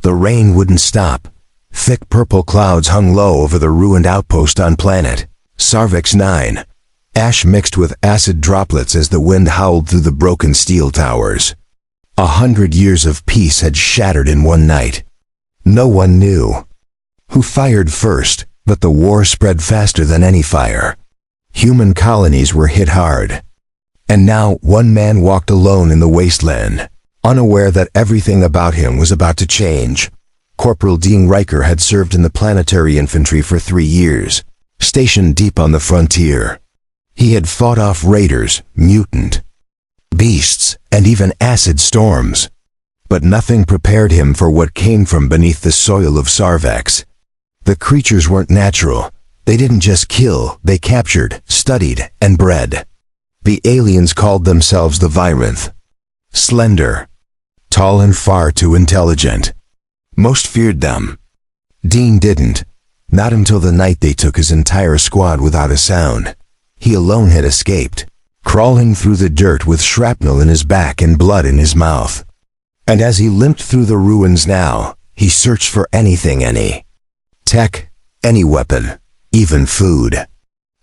The rain wouldn't stop. Thick purple clouds hung low over the ruined outpost on planet Sarvex 9. Ash mixed with acid droplets as the wind howled through the broken steel towers. 100 years of peace had shattered in one night. No one knew who fired first, but the war spread faster than any fire. Human colonies were hit hard. And now one man walked alone in the wasteland, unaware that everything about him was about to change. Corporal Dean Riker had served in the planetary infantry for 3 years, stationed deep on the frontier. He had fought off raiders, mutant beasts, and even acid storms. But nothing prepared him for what came from beneath the soil of Sarvex. The creatures weren't natural. They didn't just kill, they captured, studied, and bred. The aliens called themselves the Virinth. Slender, tall and far too intelligent. Most feared them. Dean didn't. Not until the night they took his entire squad without a sound. He alone had escaped, crawling through the dirt with shrapnel in his back and blood in his mouth. And as he limped through the ruins now, he searched for anything, any tech, any weapon, even food.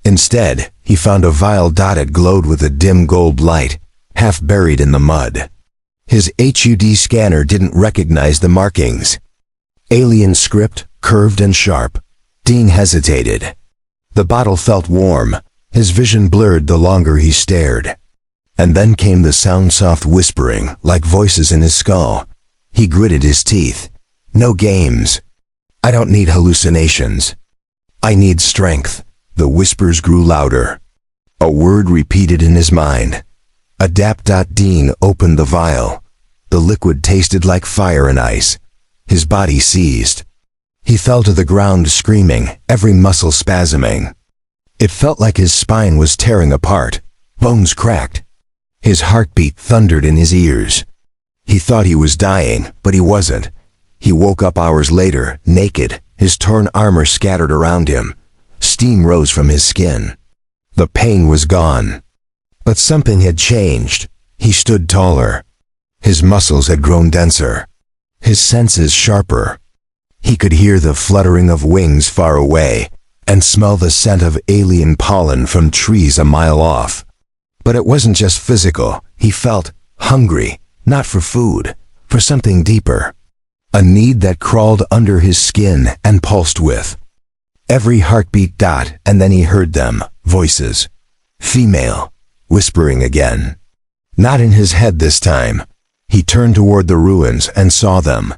Instead, he found a vial dotted glowed with a dim gold light, half buried in the mud. His HUD scanner didn't recognize the markings. Alien script, curved and sharp. Dean hesitated. The bottle felt warm. His vision blurred the longer he stared. And then came the sound-soft whispering, like voices in his skull. He gritted his teeth. No games. I don't need hallucinations. I need strength. The whispers grew louder. A word repeated in his mind. Adapt. Dean opened the vial. The liquid tasted like fire and ice. His body seized. He fell to the ground screaming, every muscle spasming. It felt like his spine was tearing apart. Bones cracked. His heartbeat thundered in his ears. He thought he was dying, but he wasn't. He woke up hours later, naked, his torn armor scattered around him. Steam rose from his skin. The pain was gone. But something had changed. He stood taller. His muscles had grown denser. His senses sharper. He could hear the fluttering of wings far away, and smell the scent of alien pollen from trees a mile off. But it wasn't just physical. He felt hungry, not for food, for something deeper. A need that crawled under his skin and pulsed with every heartbeat. And then he heard them, voices. Female, whispering again. Not in his head this time. He turned toward the ruins and saw them.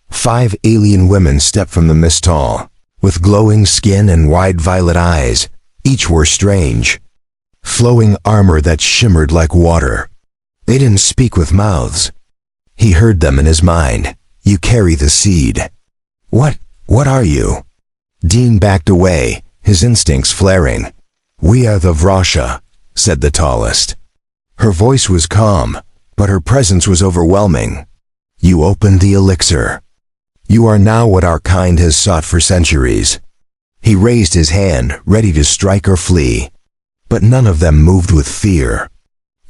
5 alien women stepped from the mist hall, with glowing skin and wide violet eyes. Each were strange. Flowing armor that shimmered like water. They didn't speak with mouths. He heard them in his mind. You carry the seed. What are you? Dean backed away, his instincts flaring. We are the Vrasha, said the tallest. Her voice was calm, but her presence was overwhelming. You opened the elixir. You are now what our kind has sought for centuries. He raised his hand, ready to strike or flee. But none of them moved with fear.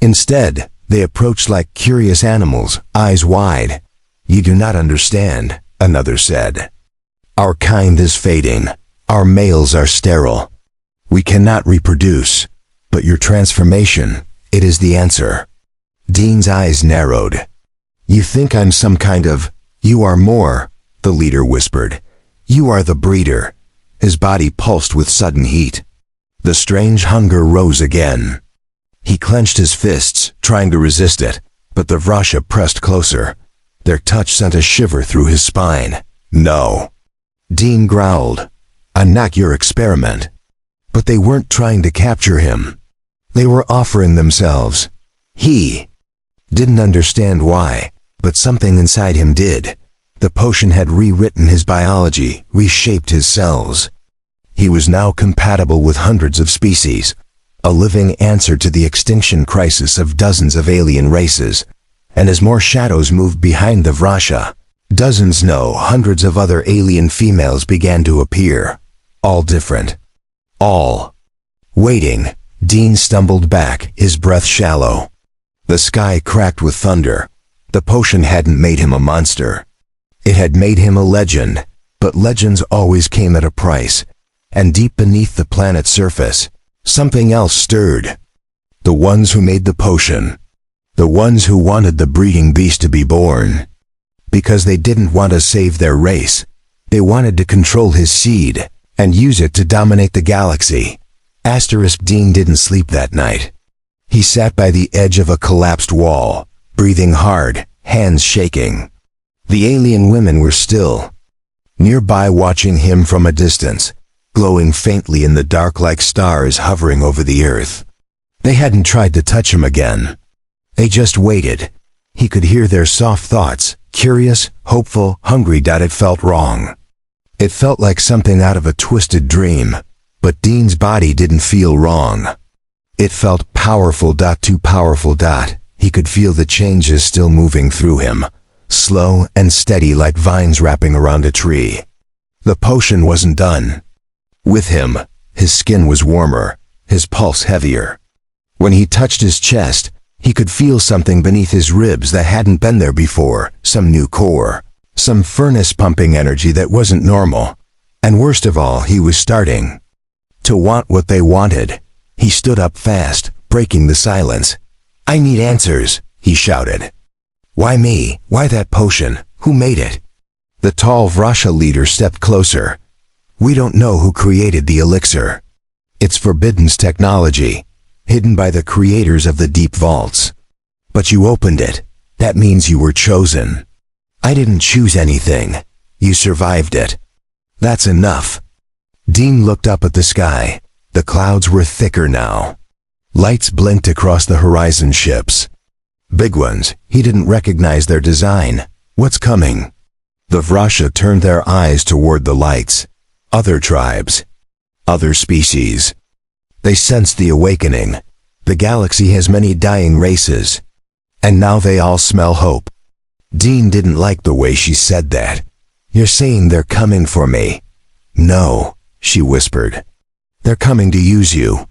Instead, they approached like curious animals, eyes wide. You do not understand, another said. Our kind is fading. Our males are sterile. We cannot reproduce. But your transformation, it is the answer. Dean's eyes narrowed. You think I'm some kind of... You are more, the leader whispered. You are the breeder. His body pulsed with sudden heat. The strange hunger rose again. He clenched his fists, trying to resist it, but the Vrasha pressed closer. Their touch sent a shiver through his spine. No. Dean growled. I'm not your experiment. But they weren't trying to capture him. They were offering themselves. He didn't understand why, but something inside him did. The potion had rewritten his biology, reshaped his cells. He was now compatible with hundreds of species, a living answer to the extinction crisis of dozens of alien races. And as more shadows moved behind the Vrasha, dozens, no, hundreds of other alien females began to appear. All different. All. Waiting, Dean stumbled back, his breath shallow. The sky cracked with thunder. The potion hadn't made him a monster. It had made him a legend, but legends always came at a price, and deep beneath the planet's surface, something else stirred. The ones who made the potion. The ones who wanted the breeding beast to be born. Because they didn't want to save their race. They wanted to control his seed, and use it to dominate the galaxy. Dean didn't sleep that night. He sat by the edge of a collapsed wall, breathing hard, hands shaking. The alien women were still, nearby watching him from a distance, glowing faintly in the dark like stars hovering over the earth. They hadn't tried to touch him again. They just waited. He could hear their soft thoughts, curious, hopeful, hungry. It felt wrong. It felt like something out of a twisted dream, but Dean's body didn't feel wrong. It felt powerful. Too powerful. He could feel the changes still moving through him, slow and steady like vines wrapping around a tree. The potion wasn't done. With him, his skin was warmer, his pulse heavier. When he touched his chest, he could feel something beneath his ribs that hadn't been there before, some new core, some furnace pumping energy that wasn't normal. And worst of all, he was starting to want what they wanted. He stood up fast, breaking the silence. "I need answers," he shouted. "Why me? Why that potion? Who made it?" The tall Vrasha leader stepped closer. "We don't know who created the elixir. It's forbidden technology, hidden by the creators of the deep vaults. But you opened it. That means you were chosen. I didn't choose anything. You survived it. That's enough." Dean looked up at the sky. The clouds were thicker now. Lights blinked across the horizon ships. Big ones. He didn't recognize their design. What's coming? The Vrasha turned their eyes toward the lights. Other tribes. Other species. They sensed the awakening. The galaxy has many dying races. And now they all smell hope. Dean didn't like the way she said that. "You're saying they're coming for me." "No," she whispered. "They're coming to use you."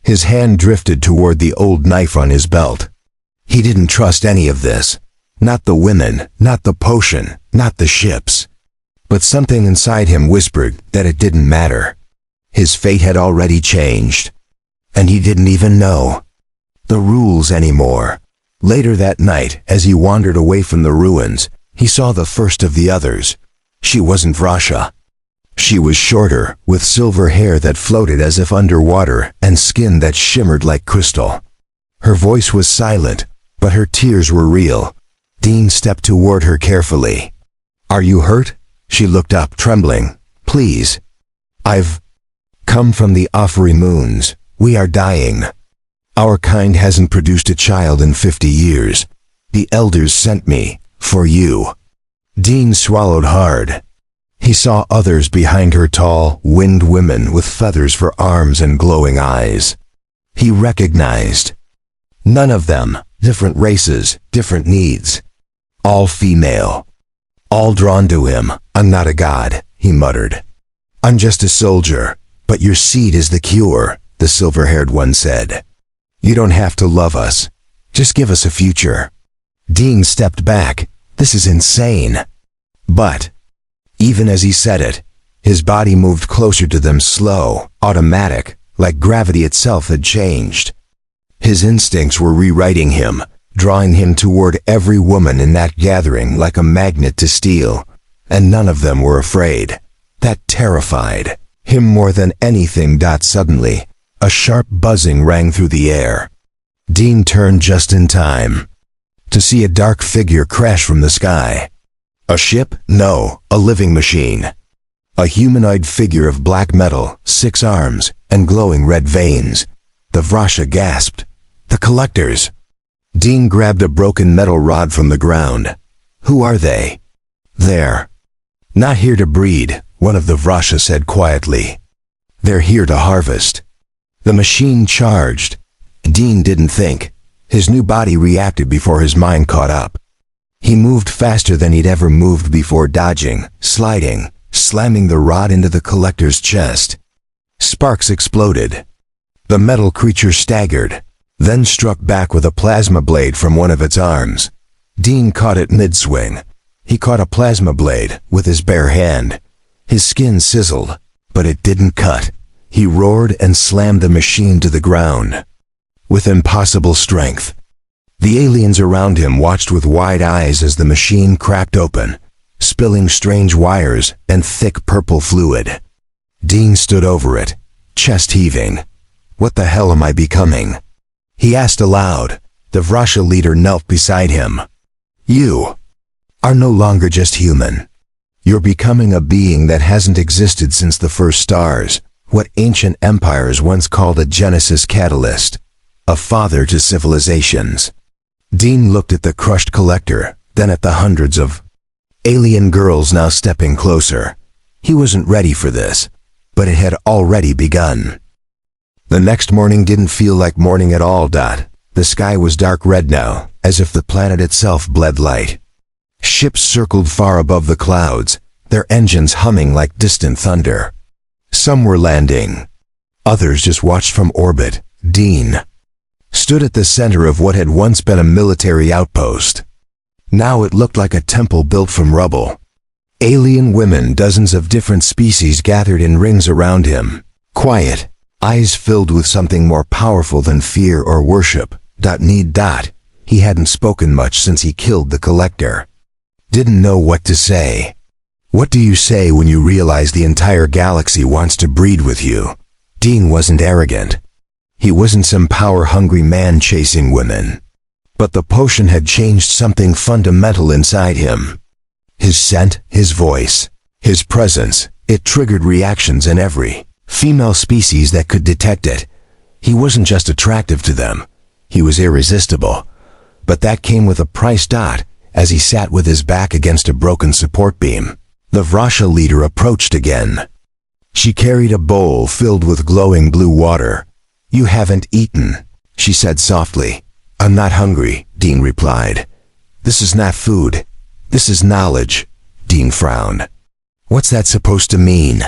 His hand drifted toward the old knife on his belt. He didn't trust any of this. Not the women, not the potion, not the ships. But something inside him whispered that it didn't matter. His fate had already changed. And he didn't even know the rules anymore. Later that night, as he wandered away from the ruins, he saw the first of the others. She wasn't Vrasha. She was shorter, with silver hair that floated as if underwater and skin that shimmered like crystal. Her voice was silent, but her tears were real. Dean stepped toward her carefully. "Are you hurt?" She looked up, trembling. "Please. I've come from the Afri moons. We are dying. Our kind hasn't produced a child in 50 years. The elders sent me, for you." Dean swallowed hard. He saw others behind her, tall, winged women with feathers for arms and glowing eyes. He recognized. None of them, different races, different needs. All female. All drawn to him. "I'm not a god," he muttered. "I'm just a soldier, but your seed is the cure," the silver-haired one said. "You don't have to love us. Just give us a future." Dean stepped back. This is insane. But even as he said it, his body moved closer to them, slow, automatic, like gravity itself had changed. His instincts were rewriting him, drawing him toward every woman in that gathering like a magnet to steel. And none of them were afraid. That terrified him more than anything. Suddenly, a sharp buzzing rang through the air. Dean turned just in time to see a dark figure crash from the sky. A ship? No, a living machine. A humanoid figure of black metal, 6 arms, and glowing red veins. The Vrasha gasped. "The collectors!" Dean grabbed a broken metal rod from the ground. "Who are they?" "They're not here to breed," one of the Vrasha said quietly. "They're here to harvest." The machine charged. Dean didn't think. His new body reacted before his mind caught up. He moved faster than he'd ever moved before, dodging, sliding, slamming the rod into the collector's chest. Sparks exploded. The metal creature staggered, then struck back with a plasma blade from one of its arms. Dean caught it mid-swing. He caught a plasma blade with his bare hand. His skin sizzled, but it didn't cut. He roared and slammed the machine to the ground with impossible strength. The aliens around him watched with wide eyes as the machine cracked open, spilling strange wires and thick purple fluid. Dean stood over it, chest heaving. "What the hell am I becoming?" he asked aloud. The Vrasha leader knelt beside him. "You are no longer just human. You're becoming a being that hasn't existed since the first stars, what ancient empires once called a Genesis catalyst, a father to civilizations." Dean looked at the crushed collector, then at the hundreds of alien girls now stepping closer. He wasn't ready for this, but it had already begun. The next morning didn't feel like morning at all. The sky was dark red now, as if the planet itself bled light. Ships circled far above the clouds, their engines humming like distant thunder. Some were landing. Others just watched from orbit. Dean stood at the center of what had once been a military outpost. Now it looked like a temple built from rubble. Alien women, dozens of different species gathered in rings around him. Quiet, eyes filled with something more powerful than fear or worship. He hadn't spoken much since he killed the collector. Didn't know what to say. What do you say when you realize the entire galaxy wants to breed with you? Dean wasn't arrogant. He wasn't some power-hungry man chasing women. But the potion had changed something fundamental inside him. His scent, his voice, his presence, it triggered reactions in every female species that could detect it. He wasn't just attractive to them. He was irresistible. But that came with a price. As he sat with his back against a broken support beam, the Vrasha leader approached again. She carried a bowl filled with glowing blue water. "You haven't eaten," she said softly. "I'm not hungry," Dean replied. "This is not food. This is knowledge." Dean frowned. "What's that supposed to mean?"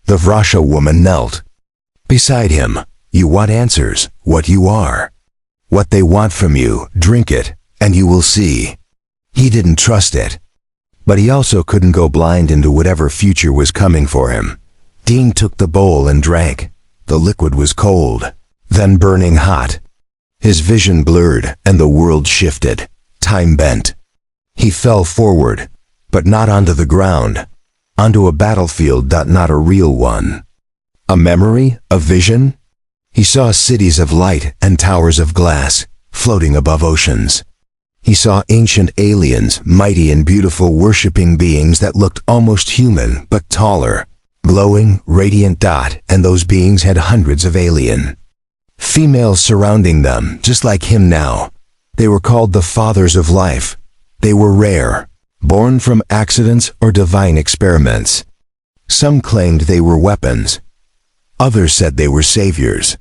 The Vrasha woman knelt beside him. "You want answers, what you are. What they want from you, drink it, and you will see." He didn't trust it, but he also couldn't go blind into whatever future was coming for him. Dean took the bowl and drank. The liquid was cold, then burning hot. His vision blurred and the world shifted. Time bent. He fell forward, but not onto the ground. Onto a battlefield, not a real one. A memory? A vision? He saw cities of light and towers of glass, floating above oceans. He saw ancient aliens, mighty and beautiful, worshipping beings that looked almost human, but taller, glowing, radiant. And those beings had hundreds of alien females surrounding them, just like him now. They were called the Fathers of Life. They were rare, born from accidents or divine experiments. Some claimed they were weapons. Others said they were saviors.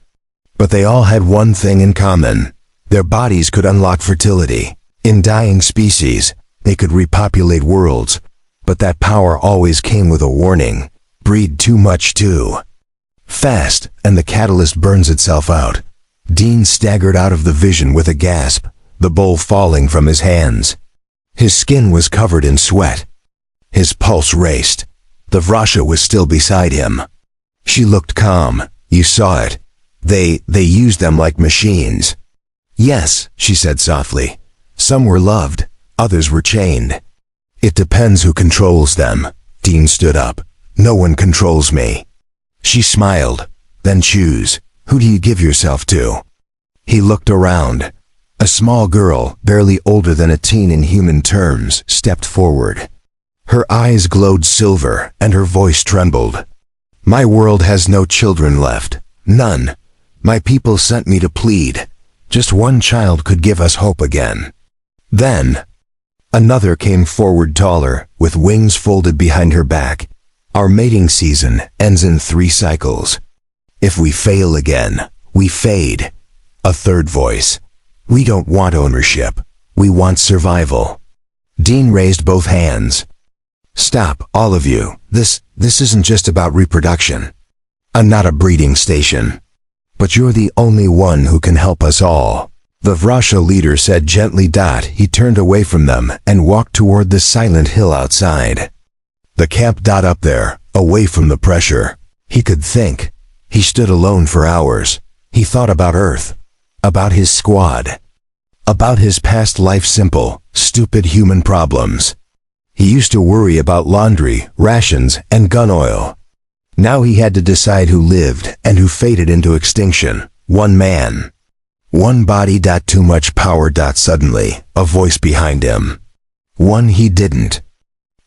But they all had one thing in common. Their bodies could unlock fertility. In dying species, they could repopulate worlds. But that power always came with a warning. Breed too much too fast, and the catalyst burns itself out. Dean staggered out of the vision with a gasp, the bowl falling from his hands. His skin was covered in sweat. His pulse raced. The Vrasha was still beside him. She looked calm. "You saw it. They used them like machines." "Yes," she said softly. "Some were loved, others were chained. It depends who controls them." Dean stood up. "No one controls me." She smiled. "Then choose. Who do you give yourself to?" He looked around. A small girl, barely older than a teen in human terms, stepped forward. Her eyes glowed silver, and her voice trembled. "My world has no children left. None. My people sent me to plead. Just one child could give us hope again." Then another came forward, taller, with wings folded behind her back. "Our mating season ends in 3 cycles. If we fail again, we fade." A third voice. "We don't want ownership. We want survival." Dean raised both hands. "Stop, all of you. This isn't just about reproduction. I'm not a breeding station. But you're the only one who can help us all." The Vrasha leader said gently. He turned away from them and walked toward the silent hill outside. The camp. Up there, away from the pressure. He could think. He stood alone for hours. He thought about Earth, about his squad, about his past life. Simple, stupid human problems. He used to worry about laundry, rations, and gun oil. Now he had to decide who lived and who faded into extinction. One man. One body. Too much power. Suddenly, a voice behind him. One he didn't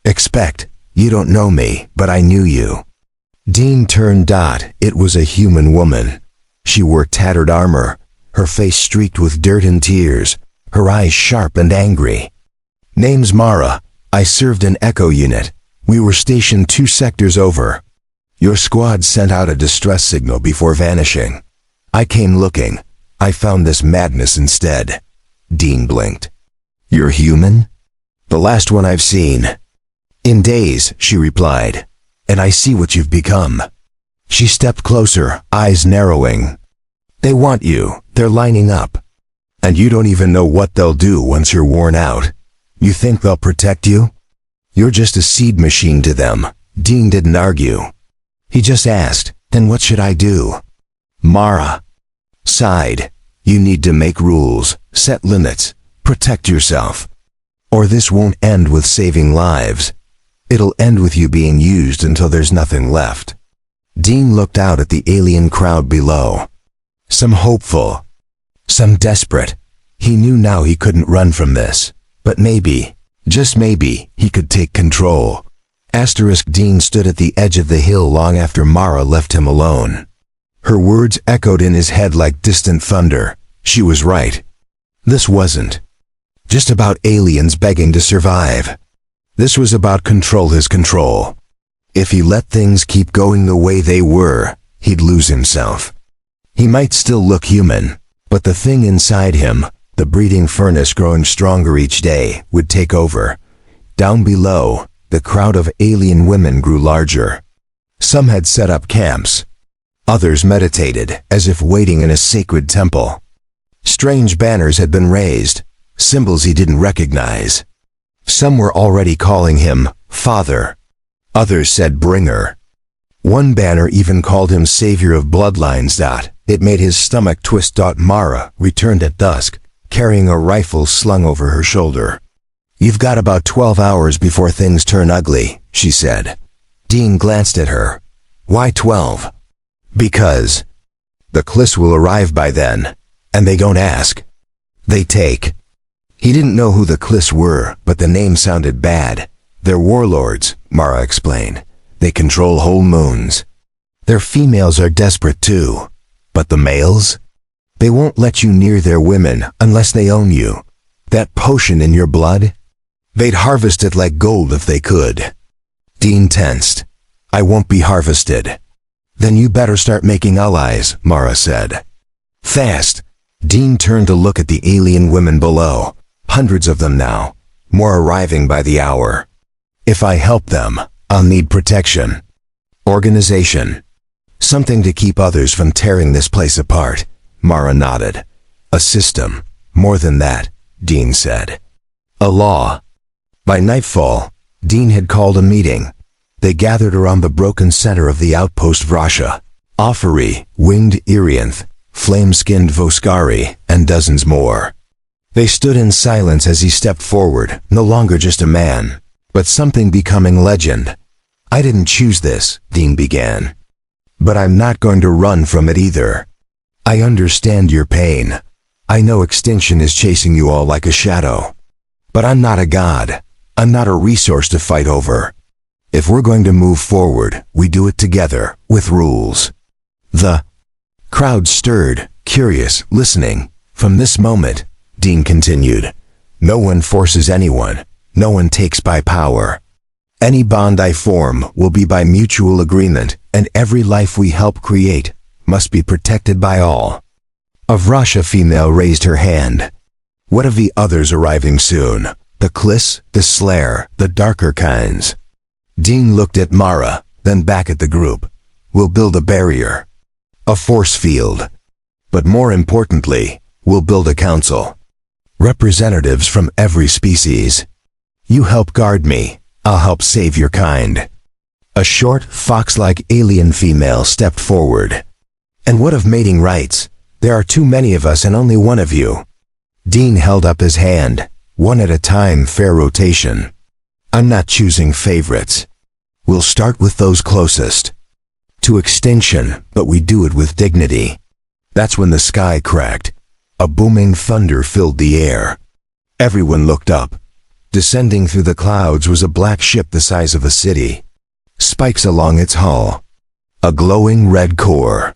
expect. You don't know me, but I knew you. Dean turned. It was a human woman. She wore tattered armor, her face streaked with dirt and tears, her eyes sharp and angry. Name's Mara. I served an Echo unit. We were stationed 2 sectors over. Your squad sent out a distress signal before vanishing. I came looking. I found this madness instead. Dean blinked. You're human? The last one I've seen. In days, she replied. And I see what you've become. She stepped closer, eyes narrowing. They want you. They're lining up. And you don't even know what they'll do once you're worn out. You think they'll protect you? You're just a seed machine to them. Dean didn't argue. He just asked, then what should I do? Mara sighed. You need to make rules, set limits, protect yourself. Or this won't end with saving lives. It'll end with you being used until there's nothing left. Dean looked out at the alien crowd below. Some hopeful, some desperate. He knew now he couldn't run from this. But maybe, just maybe, he could take control. Dean stood at the edge of the hill long after Mara left him alone. Her words echoed in his head like distant thunder. She was right. This wasn't just about aliens begging to survive. This was about control. His control. If he let things keep going the way they were, he'd lose himself. He might still look human, but the thing inside him, the breeding furnace growing stronger each day, would take over. Down below, the crowd of alien women grew larger. Some had set up camps. Others meditated, as if waiting in a sacred temple. Strange banners had been raised, symbols he didn't recognize. Some were already calling him Father. Others said Bringer. One banner even called him Savior of Bloodlines. It made his stomach twist. Mara returned at dusk, carrying a rifle slung over her shoulder. You've got about 12 hours before things turn ugly, she said. Dean glanced at her. Why 12? Because the Kliss will arrive by then, and they don't ask. They take. He didn't know who the Kliss were, but the name sounded bad. They're warlords, Mara explained. They control whole moons. Their females are desperate too. But the males? They won't let you near their women unless they own you. That potion in your blood? They'd harvest it like gold if they could. Dean tensed. I won't be harvested. Then you better start making allies, Mara said. Fast. Dean turned to look at the alien women below. Hundreds of them now. More arriving by the hour. If I help them, I'll need protection. Organization. Something to keep others from tearing this place apart. Mara nodded. A system. More than that, Dean said. A law. By nightfall, Dean had called a meeting. They gathered around the broken center of the outpost Vrasha. Offeri, winged Irianth, flame-skinned Voskari, and dozens more. They stood in silence as he stepped forward, no longer just a man, but something becoming legend. I didn't choose this, Dean began. But I'm not going to run from it either. I understand your pain. I know extinction is chasing you all like a shadow. But I'm not a god. I'm not a resource to fight over. If we're going to move forward, we do it together, with rules. The crowd stirred, curious, listening. From this moment, Dean continued, no one forces anyone. No one takes by power. Any bond I form will be by mutual agreement, and every life we help create must be protected by all. A Vrasha female raised her hand. What of the others arriving soon? The Kliss, the Slayer, the darker kinds. Dean looked at Mara, then back at the group. We'll build a barrier. A force field. But more importantly, We'll build a council. Representatives from every species. You help guard me, I'll help save your kind. A short, fox-like alien female stepped forward. And what of mating rights? There are too many of us and only one of you. Dean held up his hand. One at a time, fair rotation. I'm not choosing favorites. We'll start with those closest to extinction, but we do it with dignity. That's when the sky cracked. A booming thunder filled the air. Everyone looked up. Descending through the clouds was a black ship the size of a city. Spikes along its hull. A glowing red core.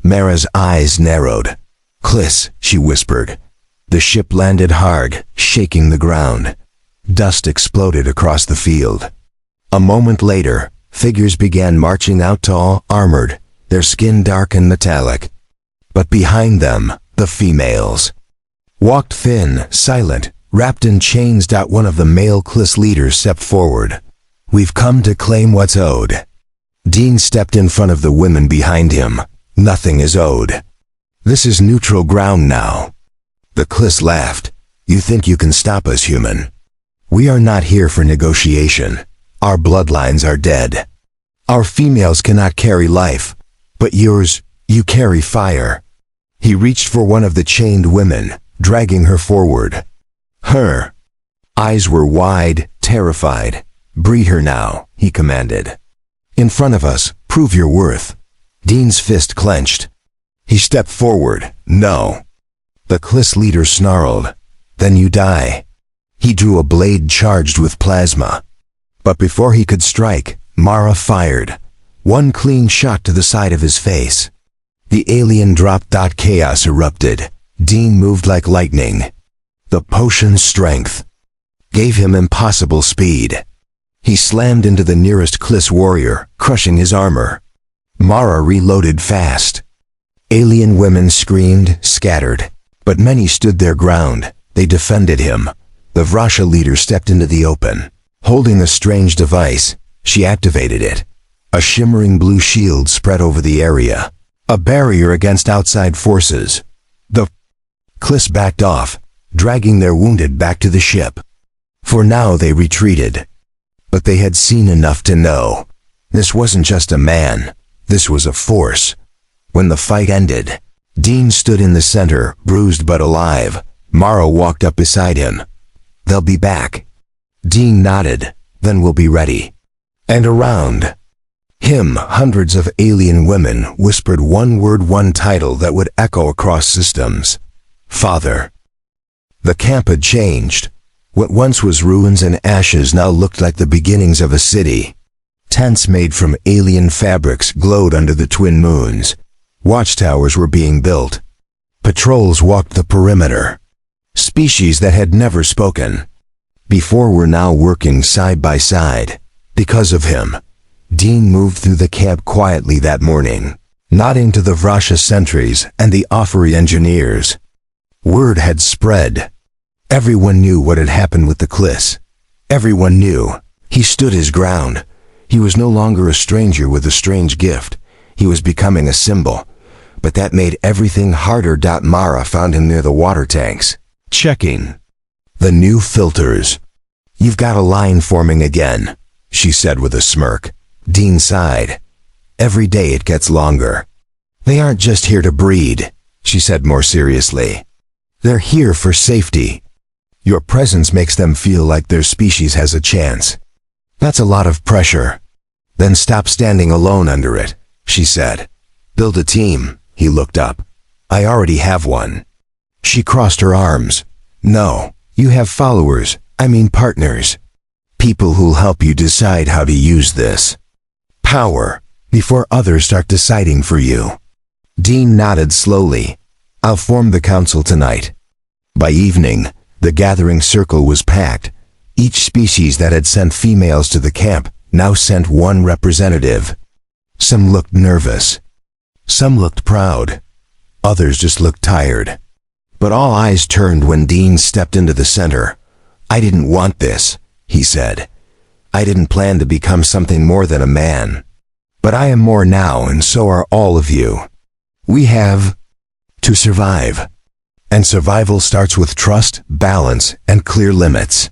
Mara's eyes narrowed. "Kliss," she whispered. The ship landed hard, shaking the ground. Dust exploded across the field. A moment later, figures began marching out tall, armored, their skin dark and metallic. But behind them, the females walked thin, silent, wrapped in chains. One of the male Kliss leaders stepped forward. "We've come to claim what's owed." Dean stepped in front of the women behind him. "Nothing is owed. This is neutral ground now." The Kliss laughed. "You think you can stop us, human? We are not here for negotiation. Our bloodlines are dead. Our females cannot carry life, but yours, you carry fire." He reached for one of the chained women, dragging her forward. Her eyes were wide, terrified. "Breed her now," he commanded. "In front of us, prove your worth." Dean's fist clenched. He stepped forward. "No." The Kliss leader snarled. "Then you die." He drew a blade charged with plasma. But before he could strike, Mara fired. One clean shot to the side of his face. The alien dropped. Chaos erupted. Dean moved like lightning. The potion's strength gave him impossible speed. He slammed into the nearest Kliss warrior, crushing his armor. Mara reloaded fast. Alien women screamed, scattered. But many stood their ground. They defended him. The Vrasha leader stepped into the open. Holding a strange device, she activated it. A shimmering blue shield spread over the area. A barrier against outside forces. The Kliss backed off, dragging their wounded back to the ship. For now they retreated. But they had seen enough to know. This wasn't just a man. This was a force. When the fight ended, Dean stood in the center, bruised but alive. Mara walked up beside him. "They'll be back." Dean nodded. "Then we'll be ready." And around him, hundreds of alien women whispered one word, one title that would echo across systems. Father. The camp had changed. What once was ruins and ashes now looked like the beginnings of a city. Tents made from alien fabrics glowed under the twin moons. Watchtowers were being built. Patrols walked the perimeter. Species that had never spoken before were now working side by side. Because of him, Dean moved through the camp quietly that morning, nodding to the Vrasha sentries and the Offeri engineers. Word had spread. Everyone knew what had happened with the Kliss. Everyone knew. He stood his ground. He was no longer a stranger with a strange gift. He was becoming a symbol. But that made everything harder. Mara found him near the water tanks, checking the new filters. "You've got a line forming again," she said with a smirk. Dean sighed. "Every day it gets longer." "They aren't just here to breed," she said more seriously. "They're here for safety. Your presence makes them feel like their species has a chance. That's a lot of pressure." "Then stop standing alone under it," she said. "Build a team." He looked up. "I already have one." She crossed her arms. "No, you have followers, I mean partners. People who'll help you decide how to use this power before others start deciding for you." Dean nodded slowly. "I'll form the council tonight." By evening, the gathering circle was packed. Each species that had sent females to the camp now sent one representative. Some looked nervous. Some looked proud. Others just looked tired. But all eyes turned when Dean stepped into the center. "I didn't want this," he said. "I didn't plan to become something more than a man. But I am more now, and so are all of you. We have to survive." And survival starts with trust, balance, and clear limits.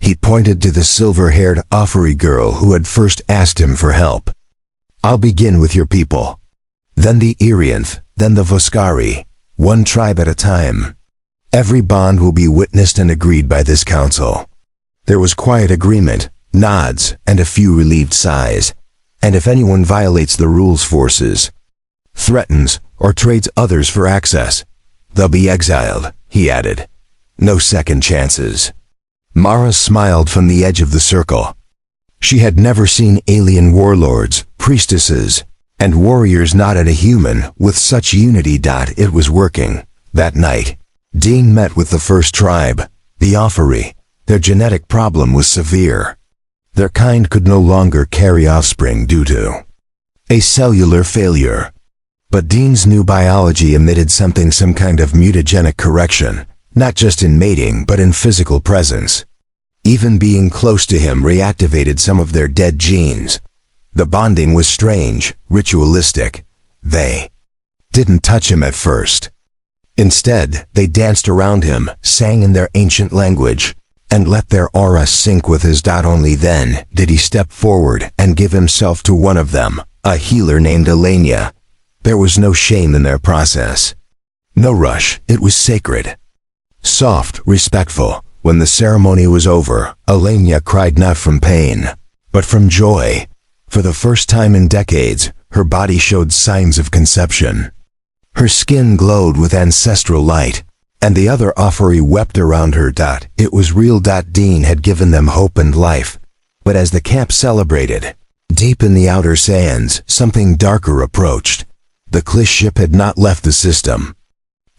He pointed to the silver-haired Offery girl who had first asked him for help. I'll begin with your people. Then the Irianth, then the Voskari, one tribe at a time. Every bond will be witnessed and agreed by this council. There was quiet agreement, nods, and a few relieved sighs. And if anyone violates the rules forces, threatens, or trades others for access, they'll be exiled, he added. No second chances. Mara smiled from the edge of the circle. She had never seen alien warlords, priestesses, and warriors not at a human with such unity. It was working. That night, Dean met with the first tribe, the Offery. Their genetic problem was severe. Their kind could no longer carry offspring due to a cellular failure. But Dean's new biology emitted some kind of mutagenic correction, not just in mating but in physical presence. Even being close to him reactivated some of their dead genes. The bonding was strange, ritualistic. They didn't touch him at first. Instead, they danced around him, sang in their ancient language, and let their aura sync with his. Only then did he step forward and give himself to one of them, a healer named Elenia. There was no shame in their process. No rush, it was sacred. Soft, respectful. When the ceremony was over, Elenia cried not from pain, but from joy. For the first time in decades, her body showed signs of conception. Her skin glowed with ancestral light, and the other Offery wept around her. It was real. Dean had given them hope and life. But as the camp celebrated, deep in the outer sands, something darker approached. The Klish ship had not left the system.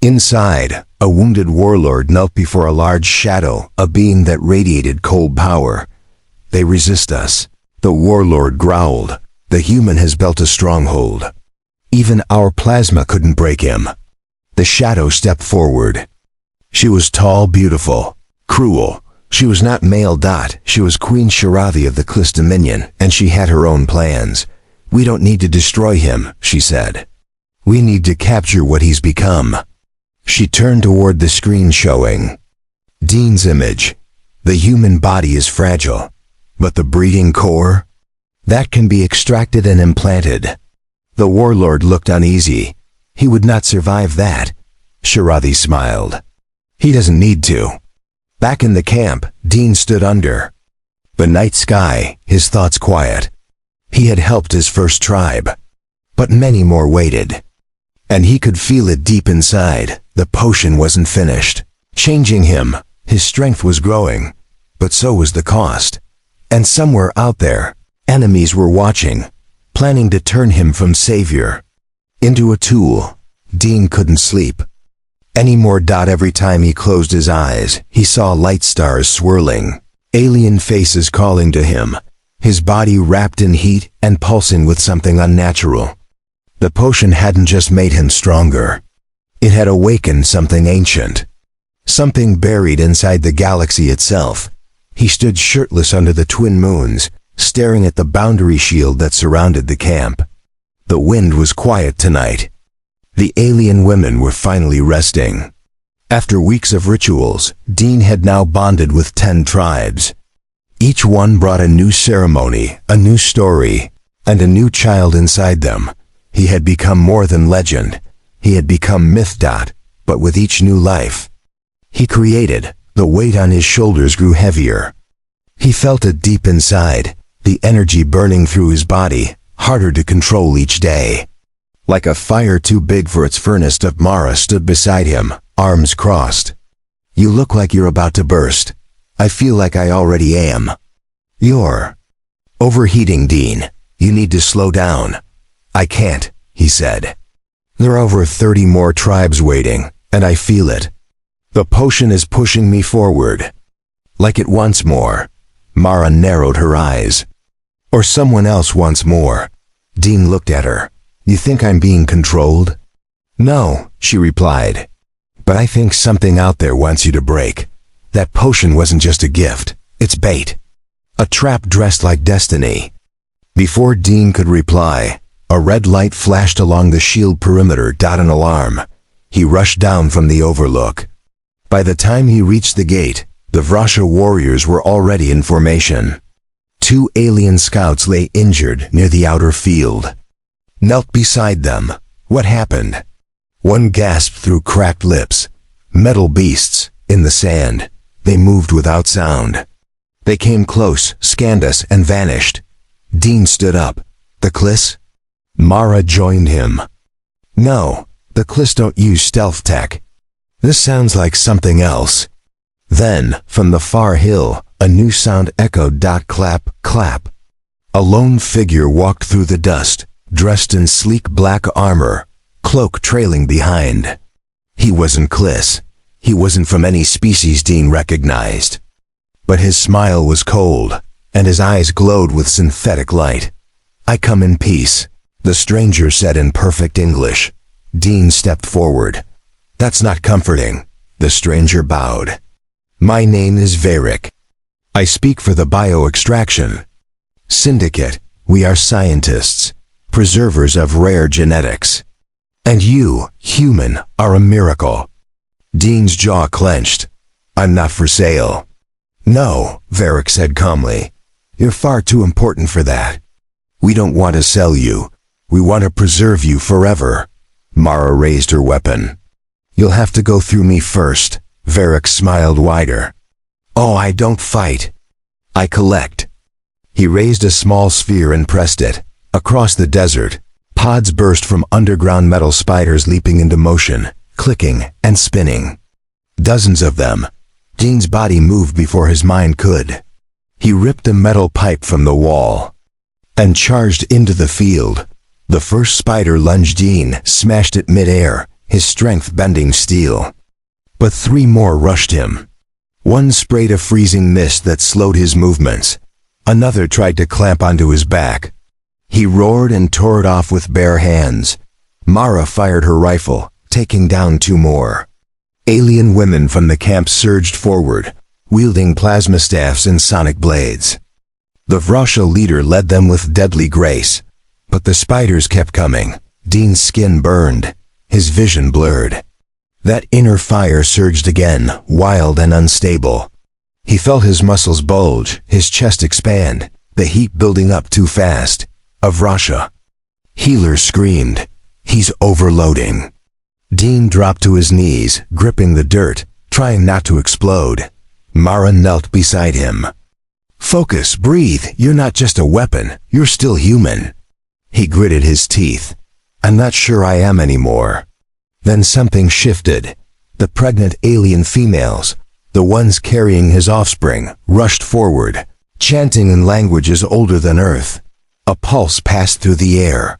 Inside, a wounded warlord knelt before a large shadow, a being that radiated cold power. They resist us, the warlord growled. The human has built a stronghold. Even our plasma couldn't break him. The shadow stepped forward. She was tall, beautiful, cruel. She was not male. She was Queen Shirathi of the Klish Dominion, and she had her own plans. We don't need to destroy him, she said. We need to capture what he's become. She turned toward the screen showing Dean's image. The human body is fragile, but the breeding core? That can be extracted and implanted. The warlord looked uneasy. He would not survive that. Shirathi smiled. He doesn't need to. Back in the camp, Dean stood under the night sky, his thoughts quiet. He had helped his first tribe, but many more waited. And he could feel it deep inside. The potion wasn't finished changing him. His strength was growing, but so was the cost. And somewhere out there, enemies were watching, planning to turn him from savior into a tool. Dean couldn't sleep anymore. Every time he closed his eyes, he saw light stars swirling, alien faces calling to him, his body wrapped in heat and pulsing with something unnatural. The potion hadn't just made him stronger. It had awakened something ancient, something buried inside the galaxy itself. He stood shirtless under the twin moons, staring at the boundary shield that surrounded the camp. The wind was quiet tonight. The alien women were finally resting. After weeks of rituals, Dean had now bonded with 10 tribes. Each one brought a new ceremony, a new story, and a new child inside them. He had become more than legend. He had become myth. But with each new life he created, the weight on his shoulders grew heavier. He felt it deep inside, the energy burning through his body, harder to control each day. Like a fire too big for its furnace. Mara stood beside him, arms crossed. You look like you're about to burst. I feel like I already am. You're overheating, Dean. You need to slow down. I can't, he said. There are over 30 more tribes waiting, and I feel it. The potion is pushing me forward. Like it wants more. Mara narrowed her eyes. Or someone else wants more. Dean looked at her. You think I'm being controlled? No, she replied. But I think something out there wants you to break. That potion wasn't just a gift, it's bait. A trap dressed like destiny. Before Dean could reply, a red light flashed along the shield perimeter. An alarm. He rushed down from the overlook. By the time he reached the gate, the Vrasha warriors were already in formation. 2 alien scouts lay injured near the outer field. Knelt beside them. What happened? One gasped through cracked lips. Metal beasts, in the sand. They moved without sound. They came close, scanned us, and vanished. Dean stood up. The Kliss? Mara joined him. No, the Kliss don't use stealth tech. This sounds like something else. Then, from the far hill, a new sound echoed. Clap, clap. A lone figure walked through the dust, dressed in sleek black armor, cloak trailing behind. He wasn't Kliss. He wasn't from any species Dean recognized. But his smile was cold, and his eyes glowed with synthetic light. I come in peace, the stranger said in perfect English. Dean stepped forward. That's not comforting. The stranger bowed. My name is Varric. I speak for the bio-extraction Syndicate. We are scientists, preservers of rare genetics. And you, human, are a miracle. Dean's jaw clenched. I'm not for sale. No, Varric said calmly. You're far too important for that. We don't want to sell you. We want to preserve you forever. Mara raised her weapon. You'll have to go through me first. Varric smiled wider. Oh, I don't fight. I collect. He raised a small sphere and pressed it. Across the desert, pods burst from underground metal spiders leaping into motion, clicking and spinning. Dozens of them. Dean's body moved before his mind could. He ripped a metal pipe from the wall and charged into the field. The first spider lunged. Dean smashed it mid-air, his strength bending steel. But 3 more rushed him. One sprayed a freezing mist that slowed his movements. Another tried to clamp onto his back. He roared and tore it off with bare hands. Mara fired her rifle, taking down 2 more. Alien women from the camp surged forward, wielding plasma staffs and sonic blades. The Vrasha leader led them with deadly grace. But the spiders kept coming. Dean's skin burned, his vision blurred. That inner fire surged again, wild and unstable. He felt his muscles bulge, his chest expand, the heat building up too fast. A Vrasha. Healer screamed. He's overloading. Dean dropped to his knees, gripping the dirt, trying not to explode. Mara knelt beside him. Focus, breathe. You're not just a weapon. You're still human. He gritted his teeth. I'm not sure I am anymore. Then something shifted. The pregnant alien females, the ones carrying his offspring, rushed forward, chanting in languages older than Earth. A pulse passed through the air.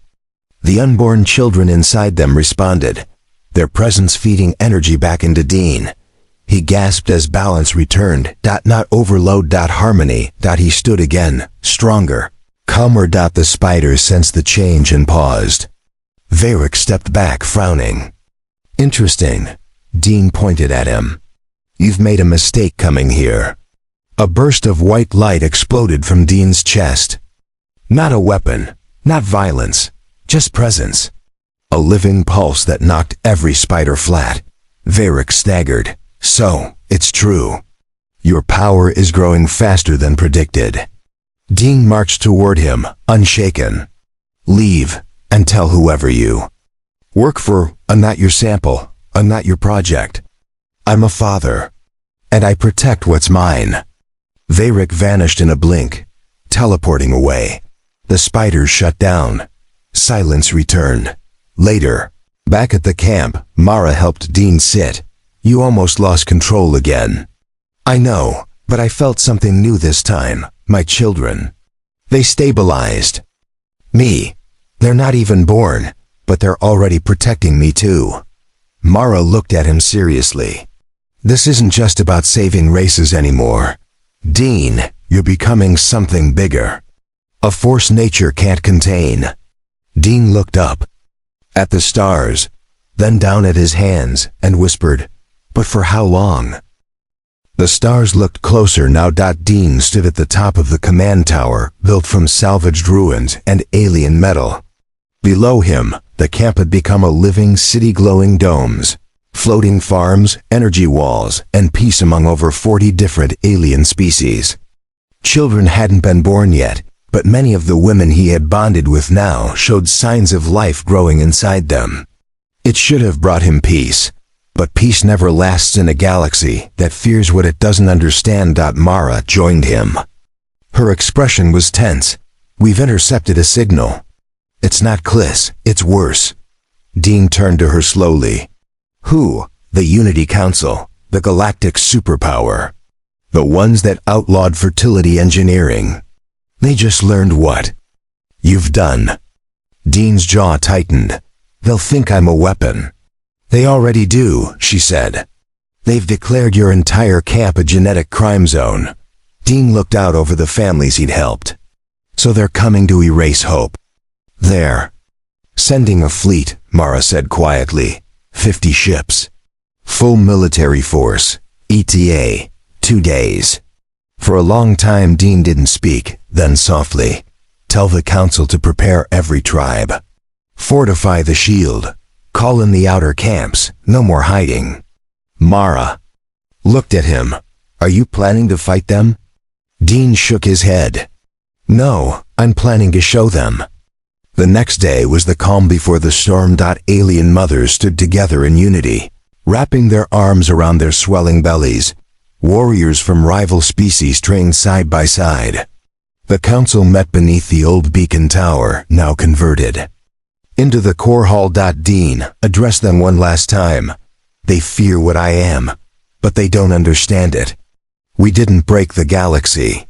The unborn children inside them responded, their presence feeding energy back into Dean. He gasped as balance returned. Not overload. Harmony. He stood again, stronger, calmer. The spiders sensed the change and paused. Varric stepped back, frowning. Interesting. Dean pointed at him. You've made a mistake coming here. A burst of white light exploded from Dean's chest. Not a weapon, not violence, just presence. A living pulse that knocked every spider flat. Varric staggered. So, it's true. Your power is growing faster than predicted. Dean marched toward him, unshaken. Leave, and tell whoever you work for, I'm not your sample, I'm not your project. I'm a father, and I protect what's mine. Varric vanished in a blink, teleporting away. The spiders shut down. Silence returned. Later, back at the camp, Mara helped Dean sit. You almost lost control again. I know, but I felt something new this time. My children. They stabilized. Me. They're not even born, but they're already protecting me too. Mara looked at him seriously. This isn't just about saving races anymore. Dean, you're becoming something bigger. A force nature can't contain. Dean looked up. At the stars, then down at his hands, and whispered, but for how long? The stars looked closer now. Dean stood at the top of the command tower, built from salvaged ruins and alien metal. Below him, The camp had become a living city, glowing domes, floating farms, energy walls, and peace among over 40 different alien species. Children hadn't been born yet, but many of the women he had bonded with now showed signs of life growing inside them. It should have brought him peace, but peace never lasts in a galaxy that fears what it doesn't understand. Mara joined him. Her expression was tense. "We've intercepted a signal." "It's not Kliss, it's worse." Dean turned to her slowly. "Who?" "The Unity Council, the galactic superpower. The ones that outlawed fertility engineering. They just learned what you've done." Dean's jaw tightened. "They'll think I'm a weapon." "They already do," she said. "They've declared your entire camp a genetic crime zone." Dean looked out over the families he'd helped. "So they're coming to erase hope." "They're sending a fleet," Mara said quietly. 50 ships. Full military force. ETA. 2 days. For a long time Dean didn't speak, then softly. "Tell the council to prepare every tribe. Fortify the shield. Call in the outer camps. No more hiding." Mara looked at him. "Are you planning to fight them?" Dean shook his head. "No, I'm planning to show them." The next day was the calm before the storm. Alien mothers stood together in unity, wrapping their arms around their swelling bellies. Warriors from rival species trained side by side. The council met beneath the old beacon tower, now converted into the core hall. Dean addressed them one last time. "They fear what I am, but they don't understand it. We didn't break the galaxy.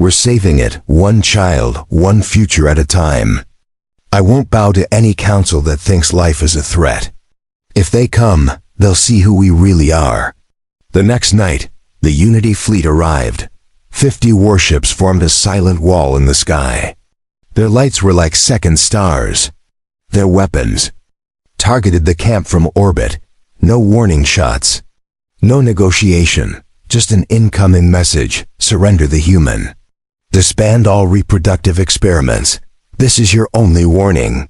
We're saving it, one child, one future at a time. I won't bow to any council that thinks life is a threat. If they come, they'll see who we really are." The next night, the Unity fleet arrived. 50 warships formed a silent wall in the sky. Their lights were like second stars. Their weapons targeted the camp from orbit. No warning shots. No negotiation. Just an incoming message: surrender the human. Disband all reproductive experiments. This is your only warning.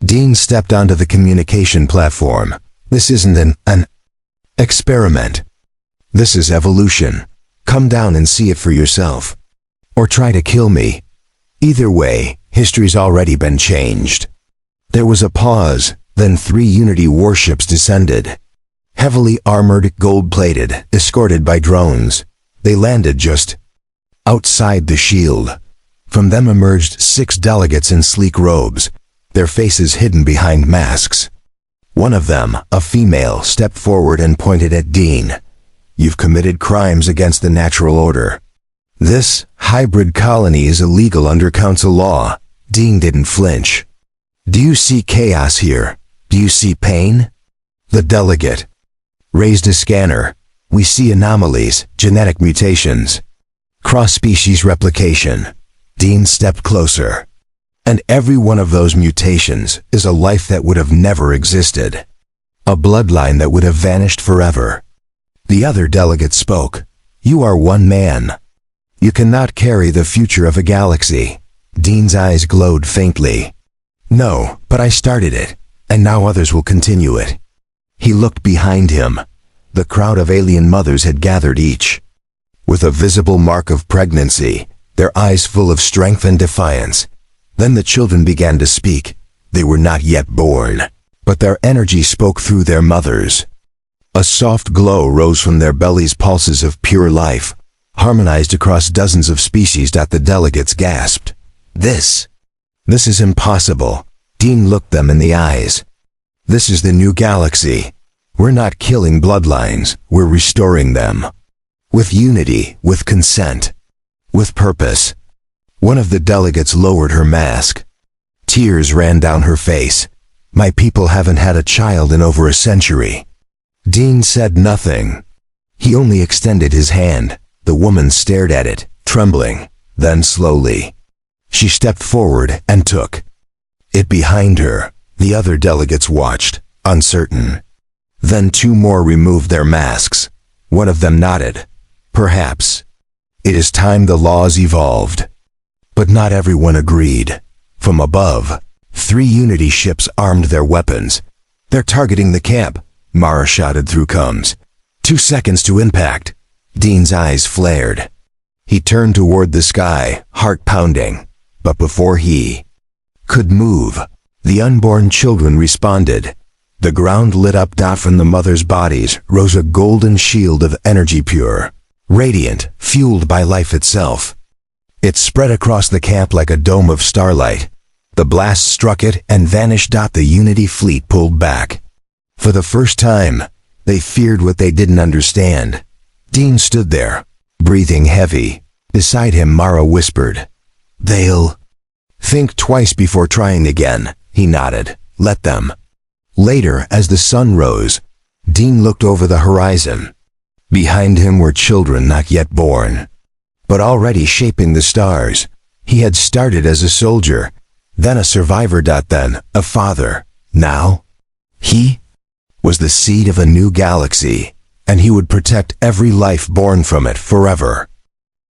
Dean stepped onto the communication platform. "This isn't an experiment. This is evolution. Come down and see it for yourself. Or try to kill me. Either way, history's already been changed." There was a pause, then 3 Unity warships descended. Heavily armored, gold-plated, escorted by drones. They landed just outside the shield. From them emerged 6 delegates in sleek robes, their faces hidden behind masks. One of them, a female, stepped forward and pointed at Dean. "You've committed crimes against the natural order. This hybrid colony is illegal under council law." Dean didn't flinch. "Do you see chaos here? Do you see pain?" The delegate raised a scanner. "We see anomalies, genetic mutations, cross-species replication." Dean stepped closer. "And every one of those mutations is a life that would have never existed. A bloodline that would have vanished forever." The other delegate spoke. "You are one man. You cannot carry the future of a galaxy." Dean's eyes glowed faintly. "No, but I started it, and now others will continue it." He looked behind him. The crowd of alien mothers had gathered, each with a visible mark of pregnancy, their eyes full of strength and defiance. Then the children began to speak. They were not yet born, but their energy spoke through their mothers. A soft glow rose from their bellies, pulses of pure life, harmonized across dozens of species. The delegates gasped. This is impossible." Dean looked them in the eyes. "This is the new galaxy. We're not killing bloodlines, we're restoring them. With unity, with consent, with purpose." One of the delegates lowered her mask. Tears ran down her face. "My people haven't had a child in over a century." Dean said nothing. He only extended his hand. The woman stared at it, trembling. Then slowly, she stepped forward and took it behind her. The other delegates watched, uncertain. Then 2 more removed their masks. One of them nodded. "Perhaps. It is time the laws evolved." But not everyone agreed. From above, 3 Unity ships armed their weapons. "They're targeting the camp," Mara shouted through comms. 2 seconds to impact. Dean's eyes flared. He turned toward the sky, heart pounding. But before he could move, the unborn children responded. The ground lit up. From the mothers' bodies rose a golden shield of energy, pure, radiant, fueled by life itself. It spread across the camp like a dome of starlight. The blast struck it and vanished. The Unity fleet pulled back. For the first time, they feared what they didn't understand. Dean stood there, breathing heavy. Beside him, Mara whispered, "They'll think twice before trying again." He nodded. "Let them." Later, as the sun rose, Dean looked over the horizon. Behind him were children not yet born, but already shaping the stars. He had started as a soldier, then a survivor, then a father. Now, he was the seed of a new galaxy, and he would protect every life born from it forever.